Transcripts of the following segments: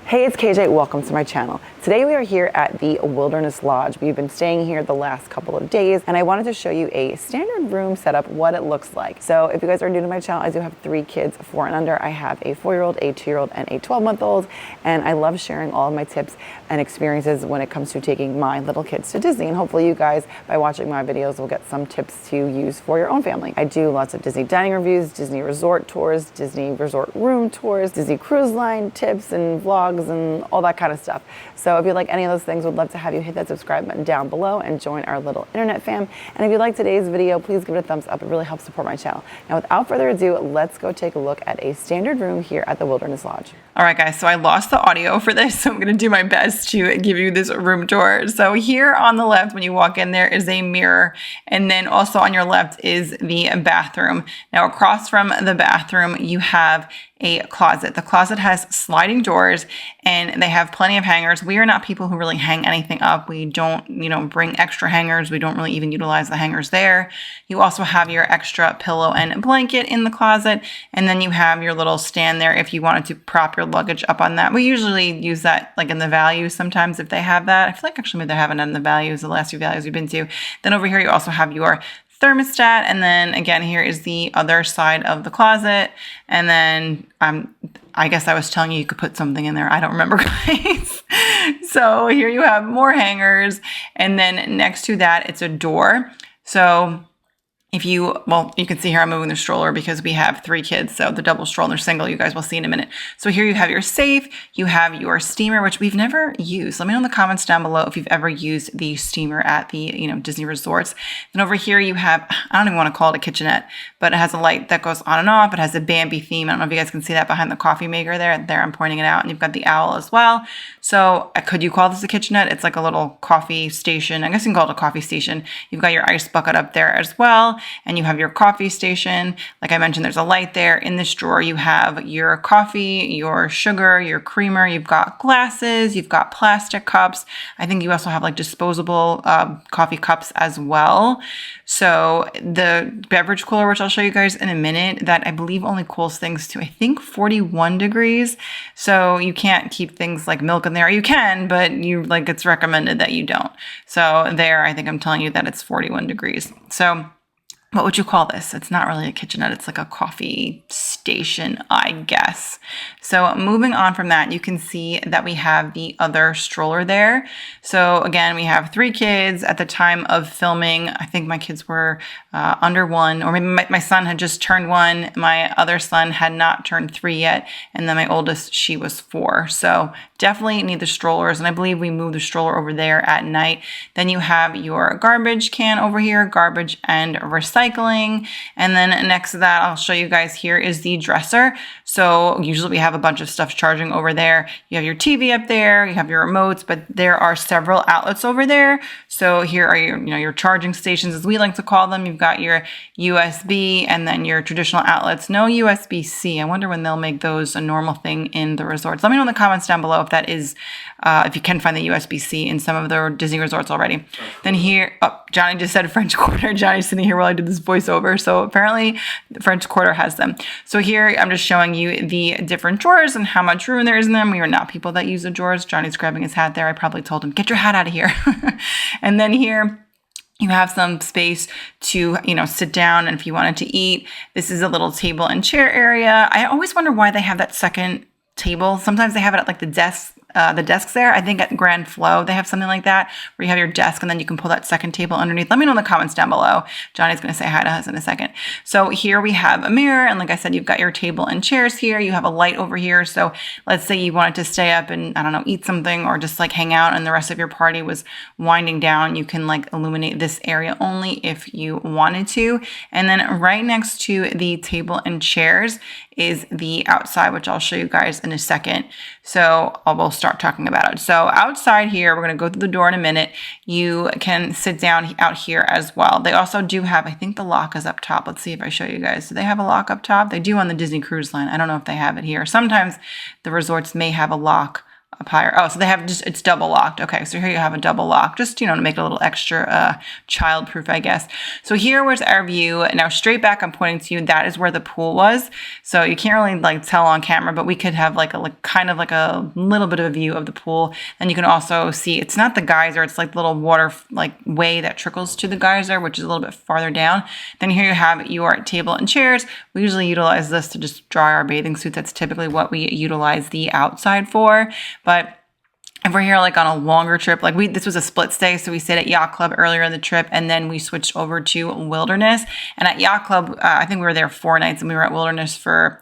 Hey, it's KJ. Welcome to my channel. Today we are here at the Wilderness Lodge. We've been staying here the last couple of days, and I wanted to show you a standard room setup, what it looks like. So if you guys are new to my channel, I do have 3 kids, 4 and under. I have a 4-year-old, a 2-year-old, and a 12-month-old, and I love sharing all of my tips and experiences when it comes to taking my little kids to Disney. And hopefully you guys, by watching my videos, will get some tips to use for your own family. I do lots of Disney dining reviews, Disney resort tours, Disney resort room tours, Disney cruise line tips and vlogs, and all that kind of stuff. So if you like any of those things, would love to have you hit that subscribe button down below and join our little internet fam. And if you like today's video, please give it a thumbs up. It really helps support my channel. Now, without further ado, let's go take a look at a standard room here at the Wilderness Lodge. All right, guys, so I lost the audio for this, so I'm gonna do my best to give you this room tour. So here on the left, when you walk in, there is a mirror, and then also on your left is the bathroom. Now, across from the bathroom, you have a closet. The closet has sliding doors and they have plenty of hangers. We are not people who really hang anything up. We don't, bring extra hangers. We don't really even utilize the hangers there. You also have your extra pillow and blanket in the closet. And then you have your little stand there if you wanted to prop your luggage up on that. We usually use that like in the values sometimes if they have that. I feel like actually maybe they haven't in the values, the last few values we've been to. Then over here, you also have your thermostat, and then again here is the other side of the closet, and then I guess I was telling you could put something in there. I don't remember, guys. So here you have more hangers, and then next to that it's a door. So if you can see here I'm moving the stroller because we have 3 kids, so the double stroller, single, you guys will see in a minute. So here you have your safe, you have your steamer, which we've never used. Let me know in the comments down below if you've ever used the steamer at the Disney resorts. Then over here you have, I don't even want to call it a kitchenette, but it has a light that goes on and off. It has a Bambi theme. I don't know if you guys can see that behind the coffee maker there. There, I'm pointing it out, and you've got the owl as well. So could you call this a kitchenette? It's like a little coffee station. I guess you can call it a coffee station. You've got your ice bucket up there as well. And you have your coffee station. Like I mentioned, there's a light there. In this drawer, you have your coffee, your sugar, your creamer. You've got glasses. You've got plastic cups. I think you also have like disposable coffee cups as well. So the beverage cooler, which I'll show you guys in a minute, that I believe only cools things to, I think, 41 degrees. So you can't keep things like milk in there. You can, but it's recommended that you don't. So there, I think I'm telling you that it's 41 degrees. So what would you call this? It's not really a kitchenette. It's like a coffee station, I guess. So moving on from that, you can see that we have the other stroller there. So again, we have 3 kids. At the time of filming, I think my kids were under 1, or maybe my son had just turned 1. My other son had not turned 3 yet. And then my oldest, she was 4. So definitely need the strollers. And I believe we moved the stroller over there at night. Then you have your garbage can over here, garbage and recycling. And then next to that, I'll show you guys here is the dresser. So usually we have a bunch of stuff charging over there. You have your TV up there, you have your remotes, but there are several outlets over there. So here are your charging stations, as we like to call them. You've got your USB and then your traditional outlets. No USB-C. I wonder when they'll make those a normal thing in the resorts. Let me know in the comments down below if that is, if you can find the USB-C in some of the Disney resorts already. Then here, Johnny just said French Quarter. Johnny's sitting here while I did this voiceover. So apparently the French Quarter has them. So here I'm just showing you the different drawers and how much room there is in them. We are not people that use the drawers. Johnny's grabbing his hat there. I probably told him, get your hat out of here. And then here, you have some space to, sit down, and if you wanted to eat, this is a little table and chair area. I always wonder why they have that second table. Sometimes they have it at like the desks there. I think at Grand Flow, they have something like that where you have your desk and then you can pull that second table underneath. Let me know in the comments down below. Johnny's going to say hi to us in a second. So here we have a mirror. And like I said, you've got your table and chairs here. You have a light over here. So let's say you wanted to stay up and, I don't know, eat something or just like hang out and the rest of your party was winding down. You can like illuminate this area only if you wanted to. And then right next to the table and chairs is the outside, which I'll show you guys in a second. So we'll start talking about it. So outside here, we're going to go through the door in a minute. You can sit down out here as well. They also do have, I think the lock is up top. Let's see if I show you guys. Do they have a lock up top? They do on the Disney Cruise Line. I don't know if they have it here. Sometimes the resorts may have a lock up higher. Oh, so they have just, it's double locked. Okay, so here you have a double lock, just, to make it a little extra child-proof, I guess. So here was our view. Now straight back, I'm pointing to you, that is where the pool was. So you can't really like tell on camera, but we could have like a kind of like a little bit of a view of the pool. And you can also see, it's not the geyser, it's like the little water like way that trickles to the geyser, which is a little bit farther down. Then here you have your table and chairs. We usually utilize this to just dry our bathing suits. That's typically what we utilize the outside for. But if we're here like on a longer trip, like this was a split stay, so we stayed at Yacht Club earlier in the trip, and then we switched over to Wilderness. And at Yacht Club, I think we were there 4 nights, and we were at Wilderness for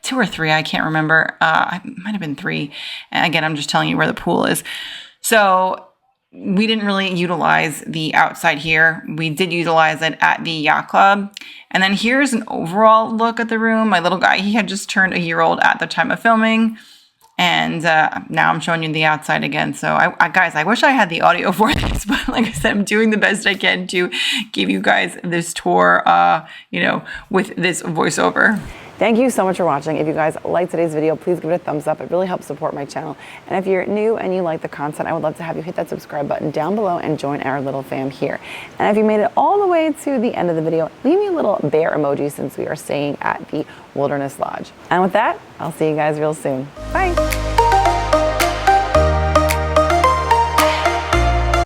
2 or 3, I can't remember. It might have been 3. And again, I'm just telling you where the pool is. So we didn't really utilize the outside here. We did utilize it at the Yacht Club. And then here's an overall look at the room. My little guy, he had just turned a year old at the time of filming. And now I'm showing you the outside again. So guys, I wish I had the audio for this, but like I said, I'm doing the best I can to give you guys this tour, with this voiceover. Thank you so much for watching. If you guys liked today's video, please give it a thumbs up. It really helps support my channel. And if you're new and you like the content, I would love to have you hit that subscribe button down below and join our little fam here. And if you made it all the way to the end of the video, leave me a little bear emoji since we are staying at the Wilderness Lodge. And with that, I'll see you guys real soon. Bye.